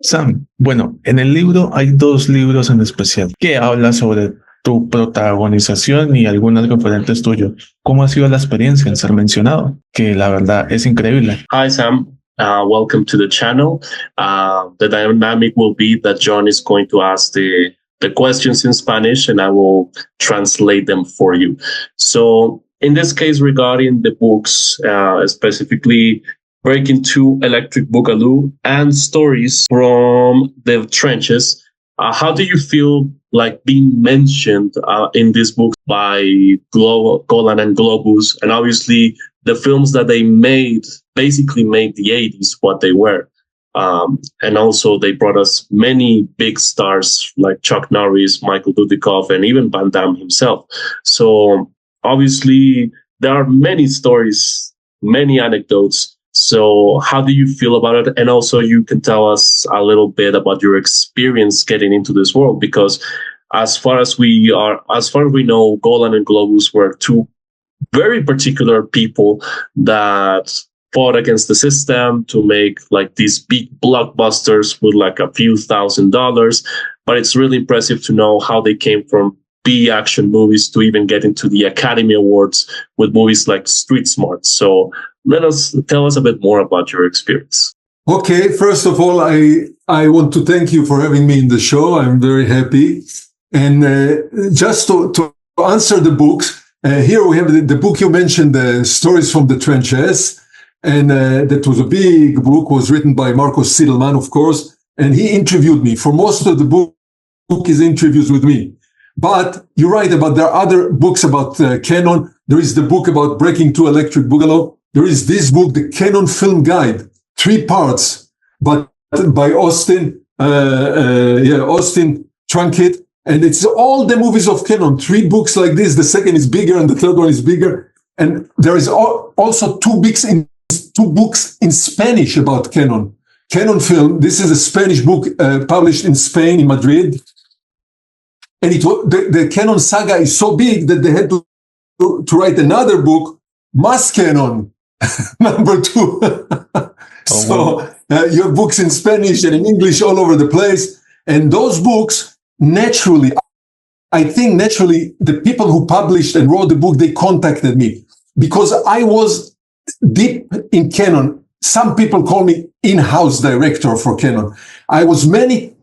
Sam, bueno, en el libro hay dos libros en especial que hablan sobre tu protagonización y algunos referentes tuyos. ¿Cómo ha sido la experiencia en ser mencionado? Que la verdad es increíble. Hi, Sam. Welcome to the channel. The dynamic will be that John is going to ask the questions in Spanish and I will translate them for you. So in this case, regarding the books, specifically Breaking Two, Electric Boogaloo, and Stories from the Trenches, how do you feel like being mentioned in these books by Golan and Globus? And obviously the films that they made basically made the 80s what they were. And also they brought us many big stars like Chuck Norris, Michael Dudikoff, and even Van Damme himself. So obviously there are many stories, many anecdotes. So how do you feel about it? And also you can tell us a little bit about your experience getting into this world, because as far as we know, Golan and Globus were two very particular people that fought against the system to make like these big blockbusters with like a few $1,000s. But it's really impressive to know how they came from B action movies to even get into the Academy Awards with movies like Street Smart. So tell us a bit more about your experience. Okay, first of all, I want to thank you for having me in the show. I'm very happy. And just to answer the books, here we have the book you mentioned, the Stories from the Trenches. And that was a big book, was written by Marcos Siedelman, of course. And he interviewed me. For most of the book is interviews with me. But you're right about there are other books about Cannon. There is the book about Breaking Two, Electric Boogaloo. There is this book, the Cannon Film Guide, 3 parts, but by Austin Trunkett. And it's all the movies of Cannon, 3 books like this. The second is bigger and the third one is bigger. And there is also 2 books in Spanish about Cannon. Cannon Film, this is a Spanish book published in Spain, in Madrid. And the Cannon saga is so big that they had to write another book, Mas Cannon, number 2. So you have books in Spanish and in English all over the place. And those books, naturally, the people who published and wrote the book, they contacted me because I was deep in Cannon. Some people call me in-house director for Cannon. I was many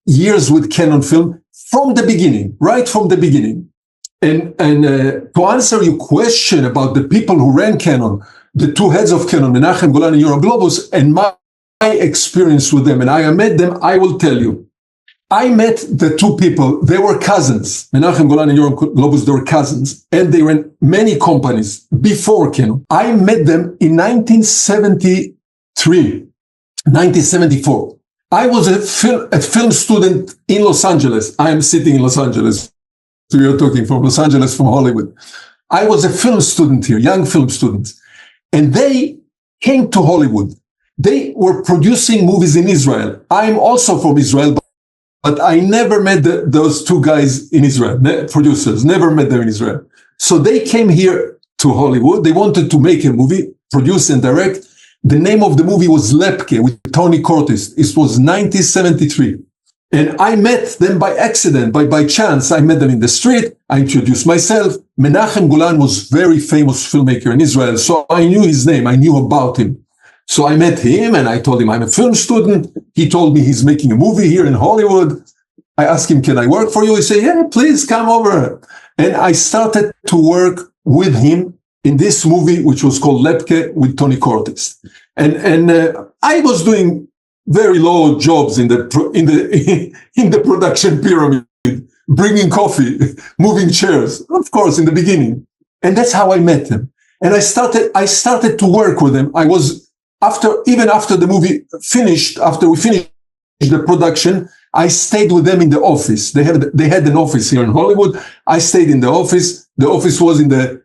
years with Cannon Film from the beginning, right from the beginning. And to answer your question about the people who ran Cannon, the 2 heads of Cannon, Menachem Golan and Yoram Globus, and my experience with them, and I met them, I will tell you. I met the 2 people. They were cousins. Menachem Golan and Yoram Globus, they were cousins. And they ran many companies before Cannon. I met them in 1974. I was a film student in Los Angeles. I am sitting in Los Angeles. So you're talking from Los Angeles, from Hollywood. I was a film student here, young film students. And they came to Hollywood. They were producing movies in Israel. I'm also from Israel, but I never met those 2 guys in Israel, producers, never met them in Israel. So they came here to Hollywood. They wanted to make a movie, produce and direct. The name of the movie was Lepke with Tony Curtis. It was 1973. And I met them by accident, by chance. I met them in the street. I introduced myself. Menachem Golan was a very famous filmmaker in Israel. So I knew his name. I knew about him. So I met him and I told him I'm a film student. He told me he's making a movie here in Hollywood. I asked him, can I work for you? He said, yeah, please come over. And I started to work with him in this movie, which was called Lepke with Tony Curtis. And I was doing very low jobs in the production pyramid, bringing coffee, moving chairs, of course, in the beginning. And that's how I met him. And I started to work with him. I was even after the movie finished, after we finished the production, I stayed with them in the office. They had an office here in Hollywood. I stayed in the office. The office was in the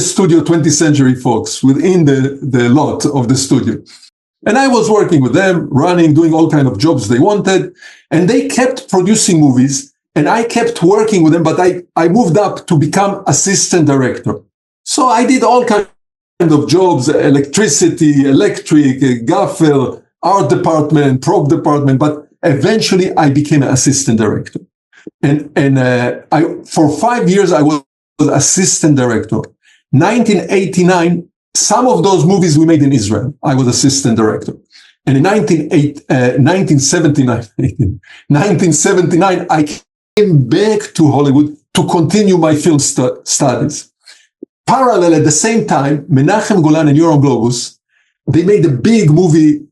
studio 20th Century Fox, within the lot of the studio. And I was working with them, doing all kinds of jobs they wanted. And they kept producing movies and I kept working with them, but I moved up to become assistant director. So I did all kinds of jobs, electricity, electric, gaffer, art department, prop department, but eventually I became an assistant director. And for 5 years, I was assistant director. 1989, some of those movies we made in Israel, I was assistant director. And in 1979, I came back to Hollywood to continue my film studies. Parallel, at the same time, Menachem Golan and Yoram Globus, they made a big movie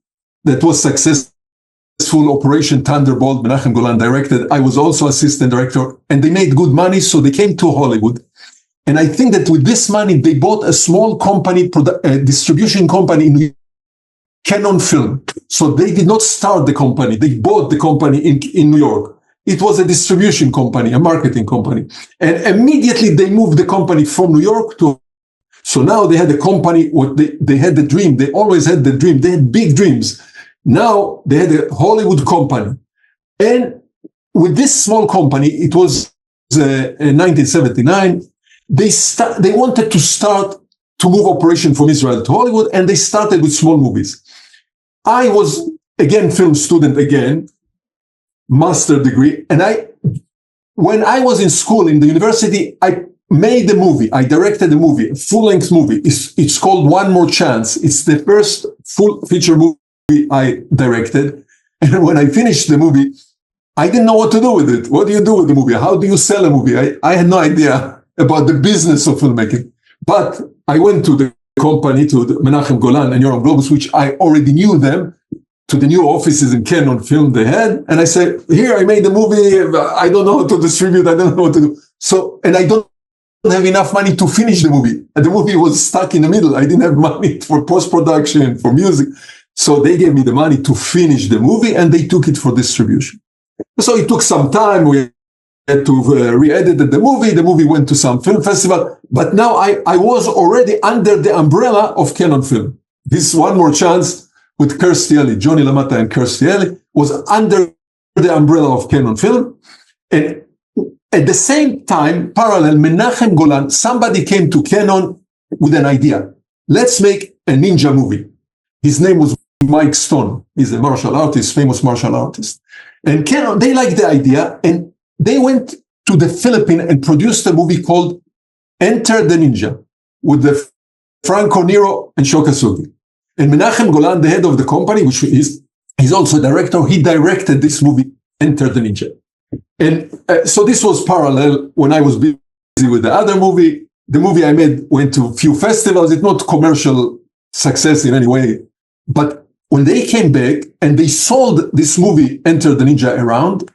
that was successful, Operation Thunderbolt. Menachem Golan directed. I was also assistant director, and they made good money, so they came to Hollywood. And I think that with this money, they bought a small company, distribution company in Cannon Film. So they did not start the company. They bought the company in New York. It was a distribution company, a marketing company. And immediately they moved the company from New York to... So now they had a company, they had the dream. They always had the dream. They had big dreams. Now they had a Hollywood company. And with this small company, it was in 1979, they wanted to start to move operation from Israel to Hollywood, and they started with small movies. I was, again, film student again, master degree. And when I was in school, in the university, I made a movie. I directed a movie, a full-length movie. It's called One More Chance. It's the first full feature movie I directed. And when I finished the movie, I didn't know what to do with it. What do you do with the movie? How do you sell a movie? I had no idea about the business of filmmaking. But I went to the company, to the Menachem Golan and Yoram Globus, which I already knew them, to the new offices in Cannon Film they had. And I said, here, I made a movie. I don't know how to distribute. I don't know what to do. So, and I don't have enough money to finish the movie. And the movie was stuck in the middle. I didn't have money for post-production, for music. So they gave me the money to finish the movie, and they took it for distribution. So it took some time. We had to re-edit the movie. The movie went to some film festival. But now I was already under the umbrella of Cannon Film. This One More Chance with Kirstie Alley, Johnny LaMotta and Kirstie Alley, was under the umbrella of Cannon Film. And at the same time, parallel, Menachem Golan, somebody came to Cannon with an idea. Let's make a ninja movie. His name was Mike Stone. He's a martial artist, famous martial artist. And Cannon, they liked the idea, and they went to the Philippines and produced a movie called Enter the Ninja with the Franco Nero and Shokasugi. And Menachem Golan, the head of the company, which he's also a director, he directed this movie, Enter the Ninja. And so this was parallel when I was busy with the other movie. The movie I made went to a few festivals. It's not commercial success in any way. But when they came back and they sold this movie, Enter the Ninja, around,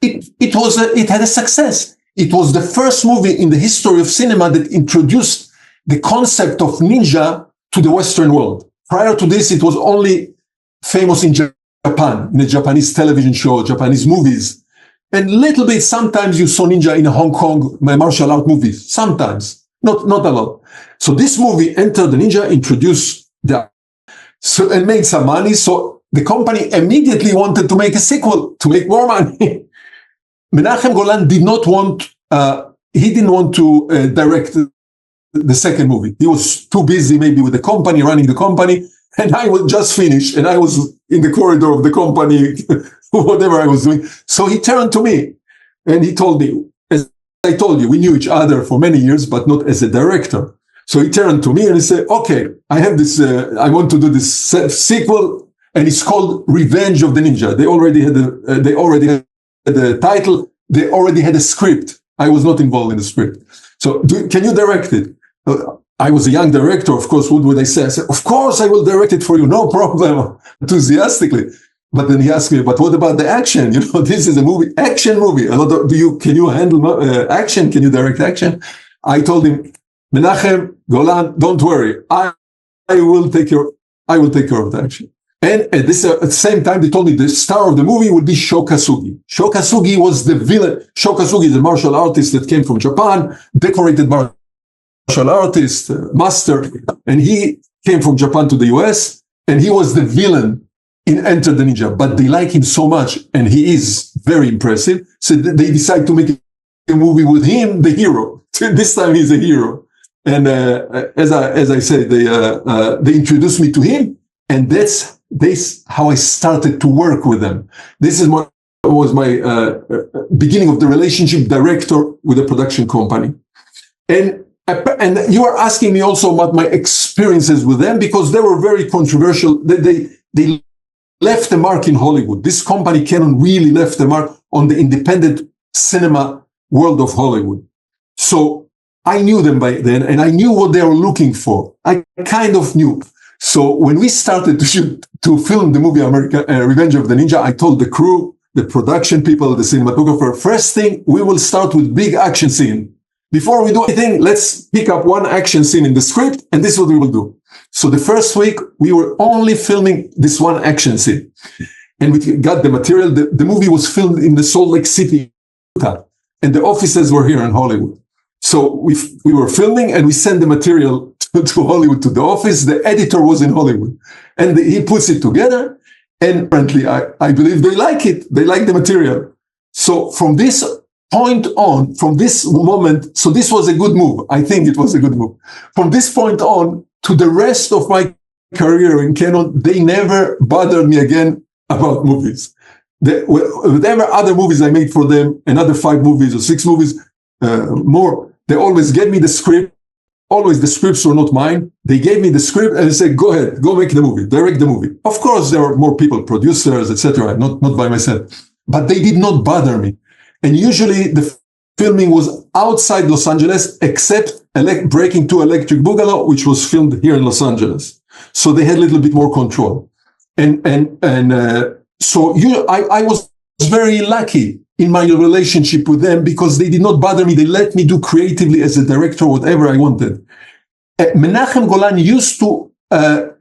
it had a success. It was the first movie in the history of cinema that introduced the concept of ninja to the Western world. Prior to this, it was only famous in Japan, in a Japanese television show, Japanese movies. And little bit, sometimes you saw ninja in Hong Kong, martial art movies. Sometimes, not a lot. So this movie, Enter the Ninja, introduced and made some money. So the company immediately wanted to make a sequel to make more money. Menachem Golan didn't want to direct the second movie. He was too busy maybe with the company, running the company. And I was just finished, and I was in the corridor of the company, whatever I was doing. So he turned to me and he told me, as I told you, we knew each other for many years, but not as a director. So he turned to me and he said, okay, I have this, I want to do this sequel, and it's called Revenge of the Ninja. They already had the title. They already had a script. I was not involved in the script. So can you direct it? I was a young director. Of course, what would I say? I said, of course, I will direct it for you. No problem. Enthusiastically. But then he asked me, but what about the action? You know, this is a movie, action movie. Can you handle action? Can you direct action? I told him, Menachem Golan, don't worry. I will take care of the action. And at the same time, they told me the star of the movie would be Shokasugi. Shokasugi was the villain. Shokasugi is a martial artist that came from Japan, decorated martial artist, master. And he came from Japan to the US, and he was the villain in Enter the Ninja. But they like him so much, and he is very impressive. So they decide to make a movie with him, the hero. This time he's a hero. And as I said, they introduced me to him, and that's this how I started to work with them. This is was my beginning of the relationship director with a production company. And you are asking me also about my experiences with them, because they were very controversial. They left a mark in Hollywood. This company, Cannon, really left a mark on the independent cinema world of Hollywood. So I knew them by then, and I knew what they were looking for. I kind of knew. So when we started to film the movie Revenge of the Ninja, I told the crew, the production people, the cinematographer, first thing, we will start with big action scene. Before we do anything, let's pick up one action scene in the script, and this is what we will do. So the first week, we were only filming this one action scene. And we got the material. The movie was filmed in the Salt Lake City, Utah, and the offices were here in Hollywood. So we were filming, and we sent the material to Hollywood, to the office. The editor was in Hollywood, and he puts it together. And apparently, I believe they like it. They like the material. So from this point on, from this moment, so this was a good move. I think it was a good move. From this point on to the rest of my career in Cannon, they never bothered me again about movies. Whatever other movies I made for them, another 5 movies or 6 movies, more, they always gave me the script. Always the scripts were not mine. They gave me the script and they said, go ahead, go make the movie, direct the movie. Of course, there were more people, producers, etc., not by myself. But they did not bother me. And usually the filming was outside Los Angeles, except Breaking 2 Electric Boogaloo, which was filmed here in Los Angeles. So they had a little bit more control. So I was very lucky in my relationship with them, because they did not bother me. They let me do creatively as a director whatever I wanted. Menachem Golan used to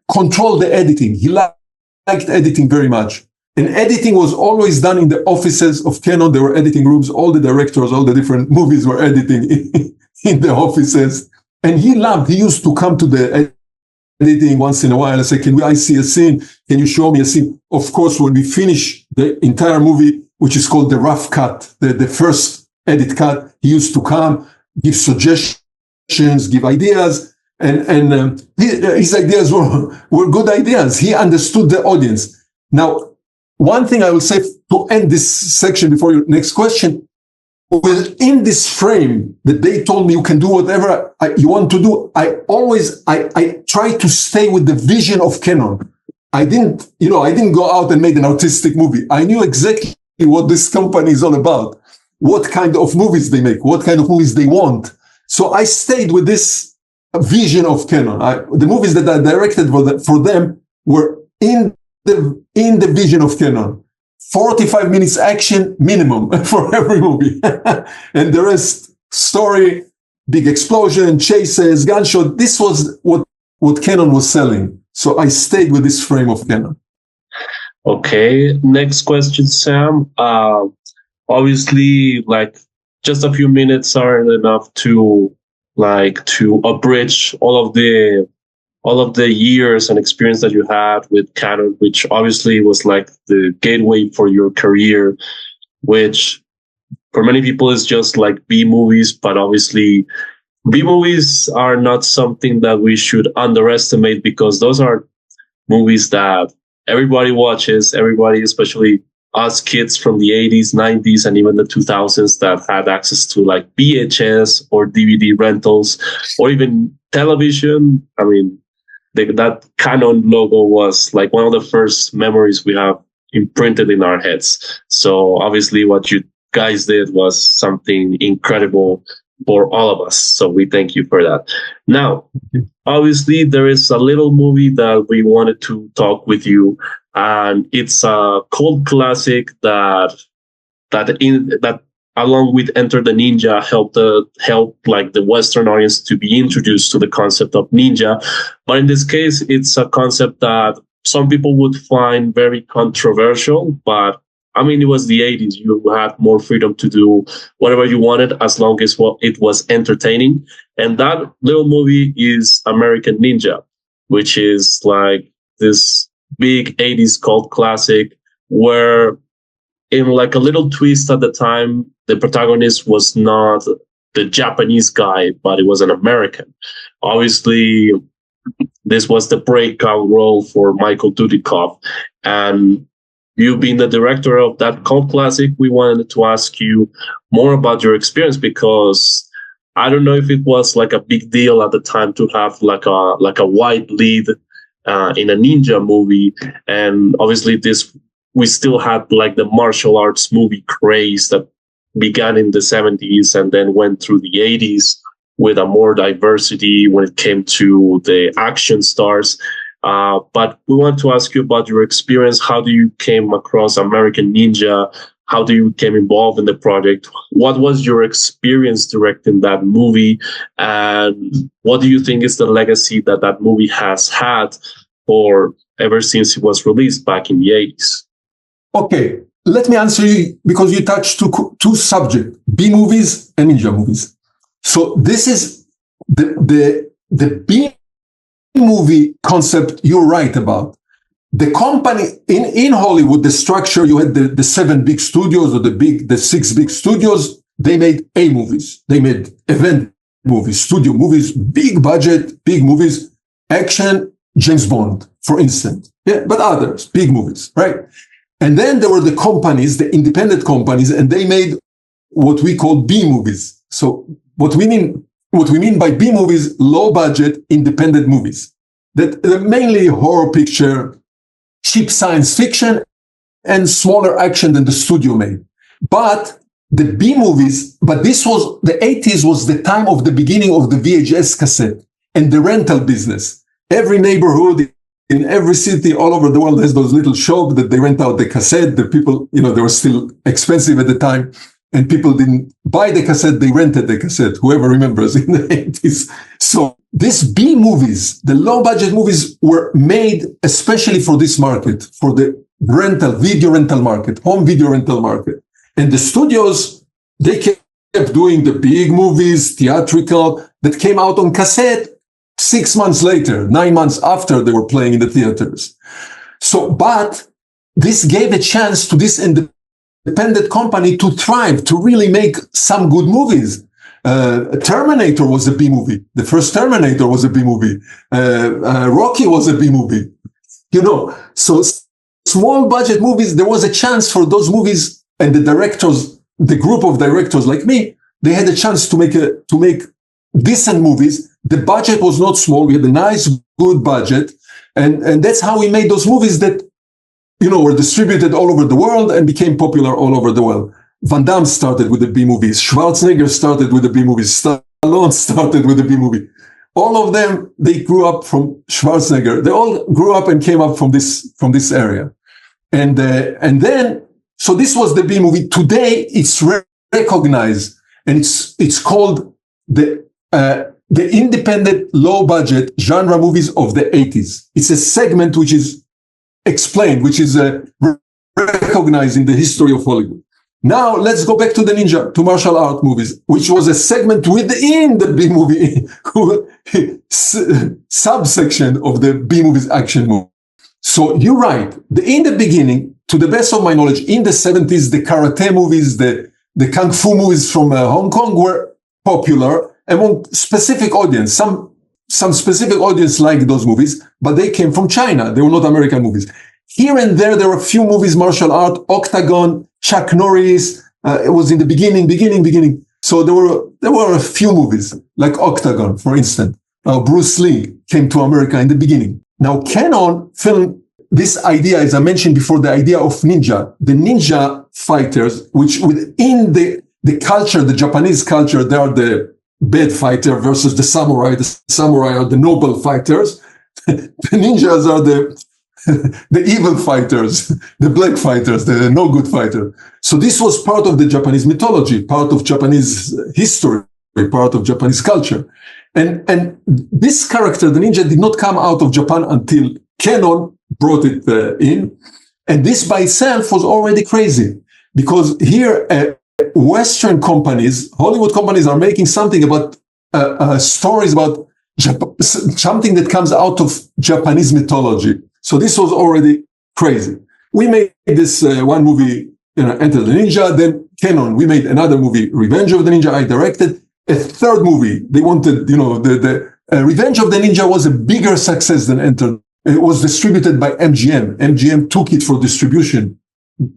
control the editing. He liked editing very much. And editing was always done in the offices of Cannon. There were editing rooms. All the directors, all the different movies were editing in the offices. And he used to come to the editing once in a while and say, I see a scene? Can you show me a scene? Of course, when we finish the entire movie, which is called the rough cut, the first edit cut, he used to come, give suggestions, give ideas. And his ideas were good ideas. He understood the audience. Now, one thing I will say to end this section before your next question, within this frame that they told me you can do whatever you want to do, I try to stay with the vision of Cannon. I didn't go out and make an artistic movie. I knew exactly what this company is all about, what kind of movies they make, what kind of movies they want. So I stayed with this vision of Cannon. The movies that I directed for them were in the vision of Cannon. 45 minutes action minimum for every movie. And the rest, story, big explosion, chases, gunshot. This was what Cannon was selling. So I stayed with this frame of Cannon. Okay, next question, Sam. Obviously, just a few minutes aren't enough to abridge all of the years and experience that you had with Cannon, which obviously was like the gateway for your career, which for many people is just like B movies, but obviously B movies are not something that we should underestimate, because those are movies that everybody watches, everybody, especially us kids from the 80s, 90s, and even the 2000s that had access to like VHS or DVD rentals or even television. I mean, that Canon logo was like one of the first memories we have imprinted in our heads. So obviously what you guys did was something incredible for all of us. So we thank you for that. Now, obviously there is a little movie that we wanted to talk with you, and it's a cult classic that along with Enter the Ninja helped like the Western audience to be introduced to the concept of ninja. But in this case, it's a concept that some people would find very controversial, but I mean, it was the 80s. You had more freedom to do whatever you wanted as long as it was entertaining. And that little movie is American Ninja, which is like this big 80s cult classic where, in like a little twist at the time, the protagonist was not the Japanese guy, but it was an American. Obviously, this was the breakout role for Michael Dudikoff. And you being the director of that cult classic, we wanted to ask you more about your experience, because I don't know if it was like a big deal at the time to have like a white lead in a ninja movie. And obviously we still had like the martial arts movie craze that began in the 70s and then went through the 80s with a more diversity when it came to the action stars. But we want to ask you about your experience. How do you came across American Ninja? How do you become involved in the project? What was your experience directing that movie? And what do you think is the legacy that that movie has had for ever since it was released back in the 80s? Okay, let me answer you, because you touched two subjects, B movies and ninja movies. So this is the B movie concept you're right about. The company in Hollywood, the structure, you had the 7 big studios or the 6 big studios. They made A movies. They made event movies, studio movies, big budget, big movies, action, James Bond, for instance. Yeah, but others, big movies, right? And then there were the companies, the independent companies, and they made what we call B movies. So what we mean by B movies, low budget, independent movies. That mainly horror picture, cheap science fiction, and smaller action than the studio made. But the B movies, but this was, the 80s was the time of the beginning of the VHS cassette and the rental business. Every neighborhood in every city all over the world has those little shops that they rent out the cassette. The people, they were still expensive at the time, and people didn't buy the cassette, they rented the cassette, whoever remembers in the 80s. So these B movies, the low budget movies, were made especially for this market, for the video rental market, home video rental market. And the studios, they kept doing the big movies, theatrical, that came out on cassette 6 months later, 9 months after they were playing in the theaters. So, but this gave a chance to this independent company to thrive, to really make some good movies. Terminator was a B movie. The first Terminator was a B movie. Rocky was a B movie. So small budget movies, there was a chance for those movies, and the directors, the group of directors like me, they had a chance to make decent movies. The budget was not small. We had a nice, good budget. And that's how we made those movies that, were distributed all over the world and became popular all over the world. Van Damme started with the B movies. Schwarzenegger started with the B movies. Stallone started with the B movie. All of them, they grew up from Schwarzenegger. They all grew up and came up from this area. And then, so this was the B movie. Today, it's recognized, and it's called the independent low budget genre movies of the 80s. It's a segment which is explained, which is recognized in the history of Hollywood. Now let's go back to the ninja, to martial art movies, which was a segment within the B movie subsection of the B movies action movie. So you're right. In the beginning, to the best of my knowledge, in the 70s, the karate movies, the kung fu movies from Hong Kong were popular among specific audience. Some specific audience liked those movies, but they came from China. They were not American movies. Here and there were a few movies, martial art, Octane, Chuck Norris. It was in the beginning. So there were a few movies like Octane, for instance. Bruce Lee came to America in the beginning. Now, Cannon filmed this idea, as I mentioned before, the idea of ninja, the ninja fighters, which within the culture, the Japanese culture, they are the bad fighter versus the samurai. The samurai are the noble fighters. The ninjas are the evil fighters, the black fighters, the no good fighter. So this was part of the Japanese mythology, part of Japanese history, part of Japanese culture. And this character, the ninja, did not come out of Japan until Cannon brought it in. And this by itself was already crazy, because here Western companies, Hollywood companies, are making something about stories about something that comes out of Japanese mythology. So this was already crazy. We made this one movie, Enter the Ninja. Then Cannon, we made another movie, Revenge of the Ninja. I directed a third movie. They wanted, Revenge of the Ninja was a bigger success than Enter. It was distributed by MGM. MGM took it for distribution,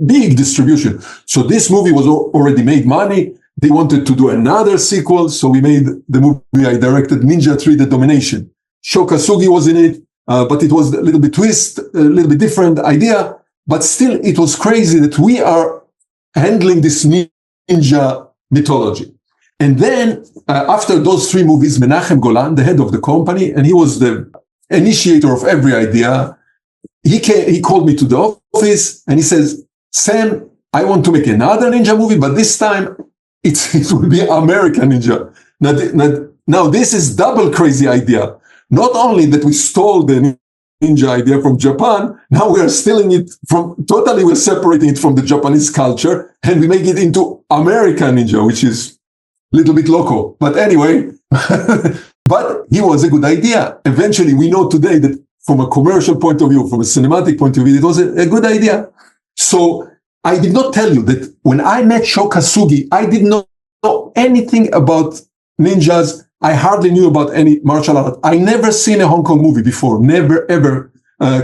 big distribution. So this movie was already made money. They wanted to do another sequel, so we made the movie I directed, Ninja 3: The Domination. Sho Kasugi was in it, but it was a little bit twist, a little bit different idea, but still it was crazy that we are handling this ninja mythology. And then after those 3 movies, Menachem Golan, the head of the company, and he was the initiator of every idea, he called me to the office and he says, Sam, I want to make another ninja movie, but this time it will be American Ninja. Now this is double crazy idea. Not only that we stole the ninja idea from Japan, now we are stealing it we're separating it from the Japanese culture and we make it into American Ninja, which is a little bit local. But anyway, but it was a good idea. Eventually, we know today that from a commercial point of view, from a cinematic point of view, it was a good idea. So I did not tell you that when I met Sho Kasugi, I did not know anything about ninjas. I hardly knew about any martial art. I never seen a Hong Kong movie before. Never, ever.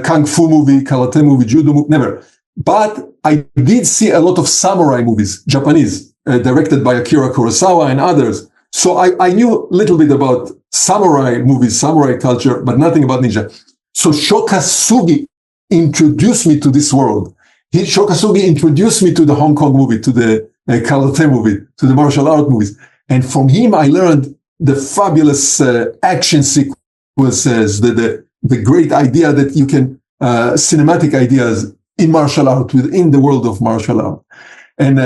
Kung Fu movie, karate movie, judo movie, never. But I did see a lot of samurai movies, Japanese, directed by Akira Kurosawa and others. So I knew a little bit about samurai movies, samurai culture, but nothing about ninja. So Sho Kasugi introduced me to this world. Sho Kasugi introduced me to the Hong Kong movie, to the karate movie, to the martial art movies. And from him, I learned the fabulous action sequences, the great idea that you can, cinematic ideas in martial art, within the world of martial art. And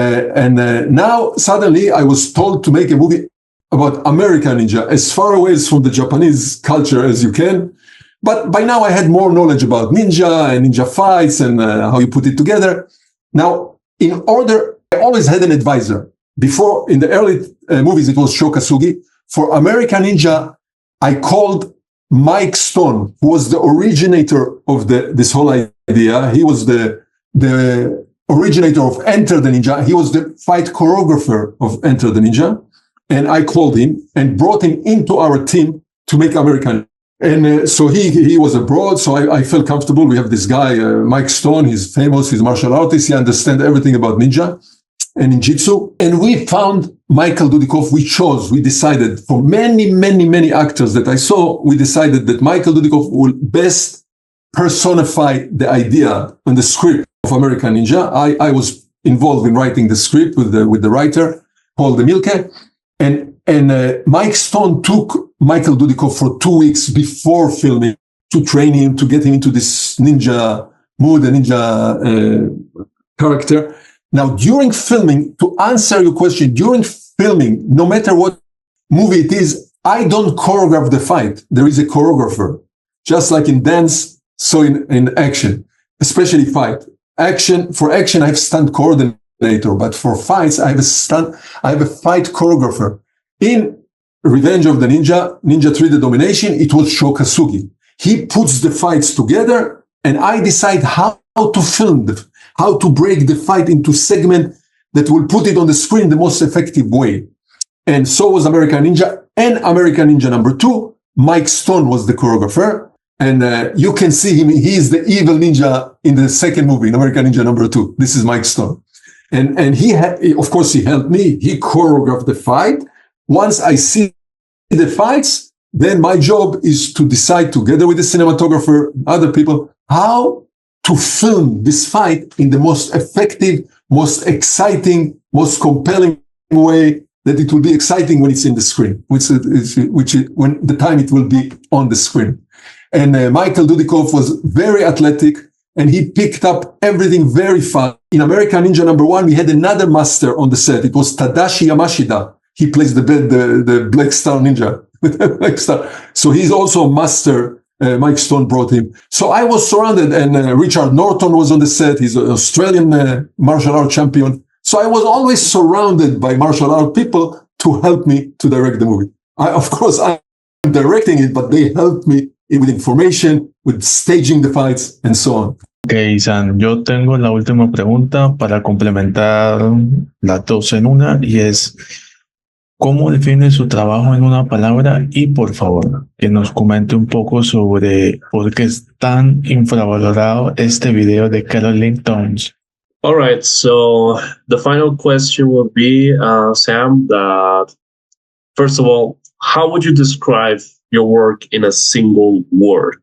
now suddenly I was told to make a movie about American Ninja, as far away from the Japanese culture as you can. But by now I had more knowledge about ninja and ninja fights and how you put it together. Now, I always had an advisor. Before, in the early movies, it was Sho Kasugi. For American Ninja, I called Mike Stone, who was the originator of this whole idea. He was the originator of Enter the Ninja. He was the fight choreographer of Enter the Ninja. And I called him and brought him into our team to make American. And so he was abroad, so I felt comfortable. We have this guy, Mike Stone. He's famous. He's a martial artist. He understands everything about ninja and ninjutsu. And we found Michael Dudikoff. We decided, for many actors that I saw, we decided that Michael Dudikoff will best personify the idea and the script of American Ninja. I was involved in writing the script with the writer, Paul DeMilke. And Mike Stone took Michael Dudikoff for 2 weeks before filming to train him, to get him into this ninja mood, a ninja character. Now, during filming, to answer your question, during filming, no matter what movie it is, I don't choreograph the fight. There is a choreographer, just like in dance, so in action, especially fight. For action, I have stunt coordinator, but for fights, I have a fight choreographer. In Revenge of the Ninja 3: The Domination, it was Sho Kasugi. He puts the fights together, and I decide how to film how to break the fight into segments that will put it on the screen the most effective way. And so was American Ninja. And American Ninja number 2, Mike Stone was the choreographer. And you can see him. He is the evil ninja in the second movie, in American Ninja number 2. This is Mike Stone. And of course, he helped me. He choreographed the fight. Once I see the fights, then my job is to decide, together with the cinematographer, other people, how to film this fight in the most effective, most exciting, most compelling way that it will be exciting when it's in the screen, which when the time it will be on the screen. And Michael Dudikoff was very athletic, and he picked up everything very fast. In American Ninja number 1, we had another master on the set. It was Tadashi Yamashita. He plays the Black Star Ninja. Black Star. So he's also a master. Mike Stone brought him. So I was surrounded, and Richard Norton was on the set. He's an Australian martial art champion. So I was always surrounded by martial art people to help me to direct the movie. Of course, I'm directing it, but they helped me with information, with staging the fights, and so on. Ok, San, yo tengo la última pregunta para complementar las dos en una, y es, ¿Cómo define su trabajo en una palabra? Y por favor, que nos comente un poco sobre por qué es tan infravalorado este video de Caroline Tones. All right, so the final question will be, Sam, that first of all, how would you describe your work in a single word?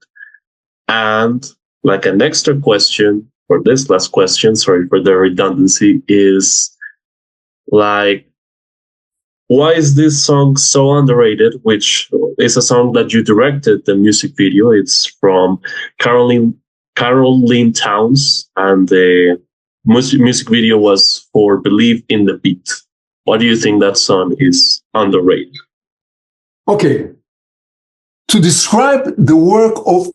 And like an extra question for this last question, sorry for the redundancy, is like, why is this song so underrated? Which is a song that you directed the music video. It's from Caroline Towns, and the music video was for Believe in the Beat. Why do you think that song is underrated? Okay. To describe the work of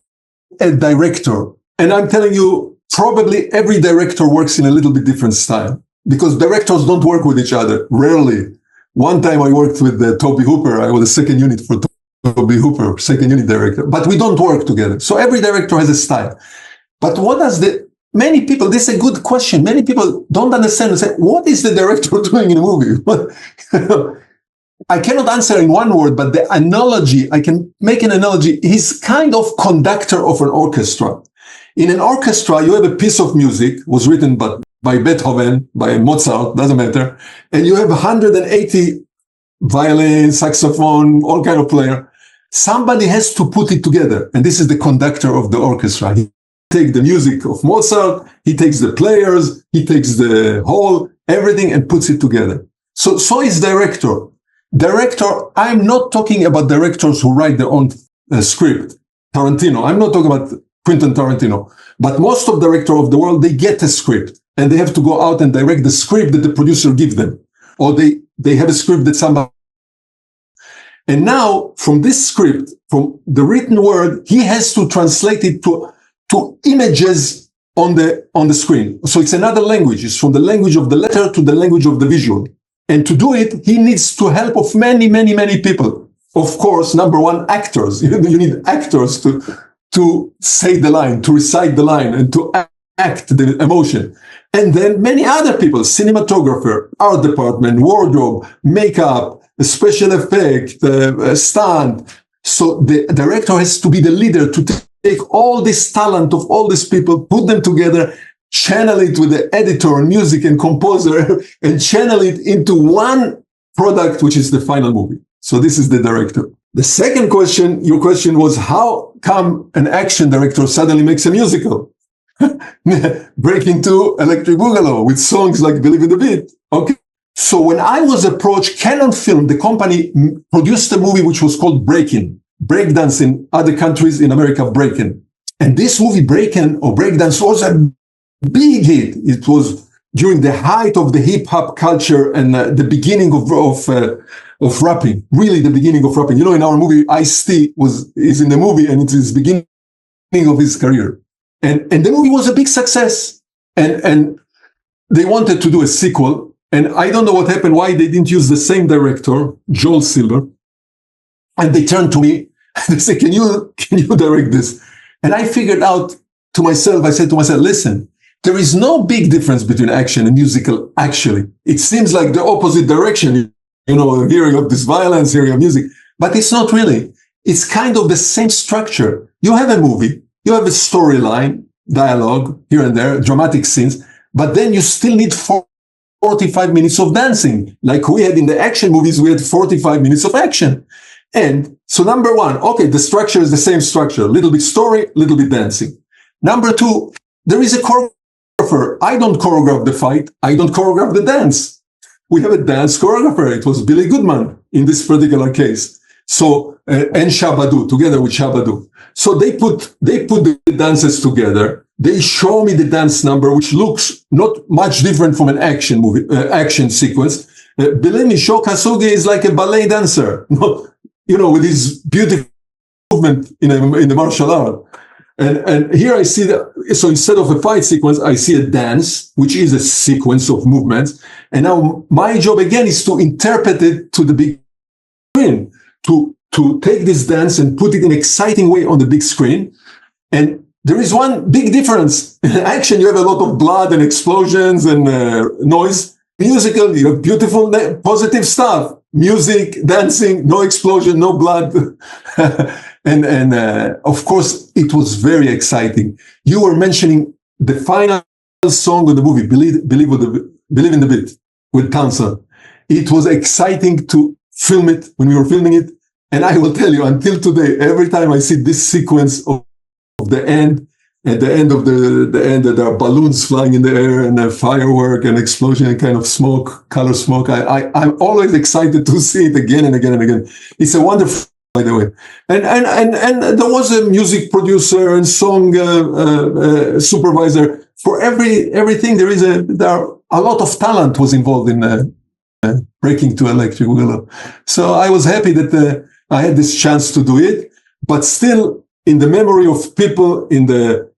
a director, and I'm telling you, probably every director works in a little bit different style, because directors don't work with each other, rarely. One time I worked with Toby Hooper. I was a second unit for Toby Hooper, second unit director, but we don't work together. So every director has a style. But what does many people, this is a good question. Many people don't understand and say, what is the director doing in a movie? I cannot answer in one word, but the analogy, I can make an analogy. He's kind of conductor of an orchestra. In an orchestra, you have a piece of music, was written by Beethoven, by Mozart, doesn't matter. And you have 180 violin, saxophone, all kind of player. Somebody has to put it together. And this is the conductor of the orchestra. He takes the music of Mozart, he takes the players, he takes the whole, everything and puts it together. So is director. Director, I'm not talking about directors who write their own script. Tarantino, I'm not talking about Quentin Tarantino. But most of directors of the world, they get a script and they have to go out and direct the script that the producer gives them. Or they have a script that somebody... And now, from this script, from the written word, he has to translate it to images on the screen. So it's another language. It's from the language of the letter to the language of the visual. And to do it, he needs the help of many, many, many people. Of course, number one, actors. You need actors to say the line, to recite the line, and to act the emotion. And then many other people, cinematographer, art department, wardrobe, makeup, special effect, stunt. So the director has to be the leader to take all this talent of all these people, put them together, channel it with the editor and music and composer, and channel it into one product, which is the final movie. So this is the director. The second question, your question was, how come an action director suddenly makes a musical? Break into Electric Boogaloo with songs like Believe in the Beat. Okay. So when I was approached, Cannon Film, the company, produced a movie which was called Breakin', breakdance in other countries in America, Breakin'. And this movie, Breakin' or breakdance, was a big hit. It was during the height of the hip hop culture and the beginning of rapping. Really, the beginning of rapping. You know, in our movie, Ice-T is in the movie, and it is the beginning of his career. And the movie was a big success. And they wanted to do a sequel. And I don't know what happened, why they didn't use the same director, Joel Silver. And they turned to me and they said, can you direct this? And I figured out to myself, I said to myself, listen, there is no big difference between action and musical, actually. It seems like the opposite direction. You know, here you have this violence, here you have music. But it's not really. It's kind of the same structure. You have a movie, you have a storyline, dialogue, here and there, dramatic scenes, but then you still need 45 minutes of dancing. Like we had in the action movies, we had 45 minutes of action. And so number one, okay, the structure is the same structure, a little bit story, a little bit dancing. Number two, there is a choreographer. I don't choreograph the fight. I don't choreograph the dance. We have a dance choreographer. It was Billy Goodman in this particular case. So, and Shabadoo, together with Shabadoo. So they put the dances together. They show me the dance number, which looks not much different from an action movie, action sequence. Believe me, Sho Kasugi is like a ballet dancer, you know, with his beautiful movement in the martial art. And here I see that, so instead of a fight sequence, I see a dance, which is a sequence of movements. And now my job again is to interpret it to the big screen, to take this dance and put it in an exciting way on the big screen. And there is one big difference. In action, you have a lot of blood and explosions and noise. musical, you have beautiful, positive stuff. Music, dancing, no explosion, no blood. and of course, it was very exciting. You were mentioning the final song of the movie, Believe in the Beat, with Townsend. It was exciting to film it when we were filming it. And I will tell you, until today, every time I see this sequence of the end, at the end of the end, there are balloons flying in the air and a firework and explosion and kind of smoke, color smoke. I'm always excited to see it again and again and again. It's a wonderful, by the way. And there was a music producer and song supervisor for everything. There are a lot of talent was involved in Breaking to Electric Boogaloo. So I was happy that I had this chance to do it, but still in the memory of people, in the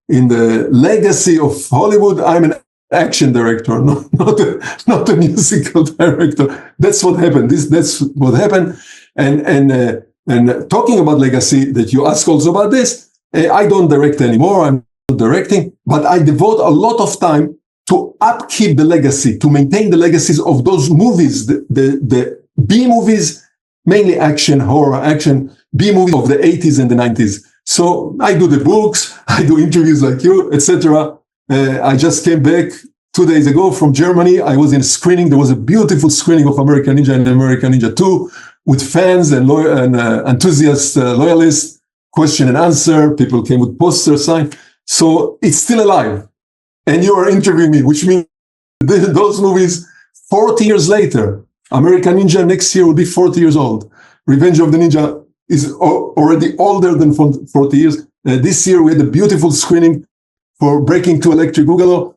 legacy of Hollywood, I'm an action director, not a musical director. That's what happened. That's what happened. And talking about legacy, that you ask also about this, I don't direct anymore. I'm not directing, but I devote a lot of time to upkeep the legacy, to maintain the legacies of those movies, the B movies, mainly action, horror, action, B movies of the 80s and the 90s. So I do the books, I do interviews like you, etc. I just came back 2 days ago from Germany. I was in a screening. There was a beautiful screening of American Ninja and American Ninja 2 with fans and enthusiasts, loyalists, question and answer. People came with posters, signed. So it's still alive. And you are interviewing me, which means those movies 40 years later, American Ninja next year will be 40 years old. Revenge of the Ninja is already older than 40 years. This year we had a beautiful screening for Breaking to Electric Boogaloo.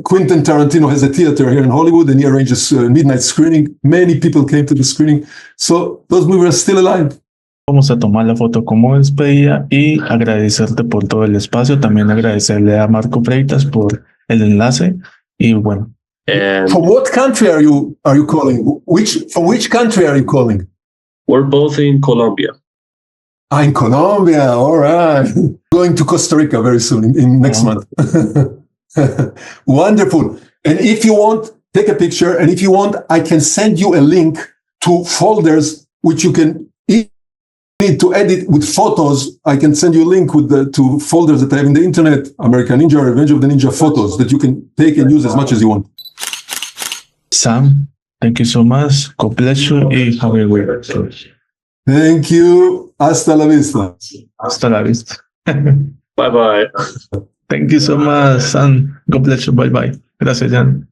Quentin Tarantino has a theater here in Hollywood and he arranges midnight screening. Many people came to the screening. So those movies are still alive. Vamos a tomar la foto como despedida y agradecerte por todo el espacio. También agradecerle a Marco Freitas por el enlace. Y bueno. From what country are you calling? From which country are you calling? We're both in Colombia. In Colombia, all right. Going to Costa Rica very soon, in next month. Wonderful. And if you want, take a picture. And if you want, I can send you a link to folders which you can need to edit with photos. I can send you a link with to folders that I have in the internet, American Ninja, Revenge of the Ninja photos that you can take and use as much as you want. Sam, thank you so much. God bless you y have a great week. Thank you. Hasta la vista. Hasta la vista. Bye-bye. Thank you so much, Sam. God bless you. Bye-bye. Gracias, Jan.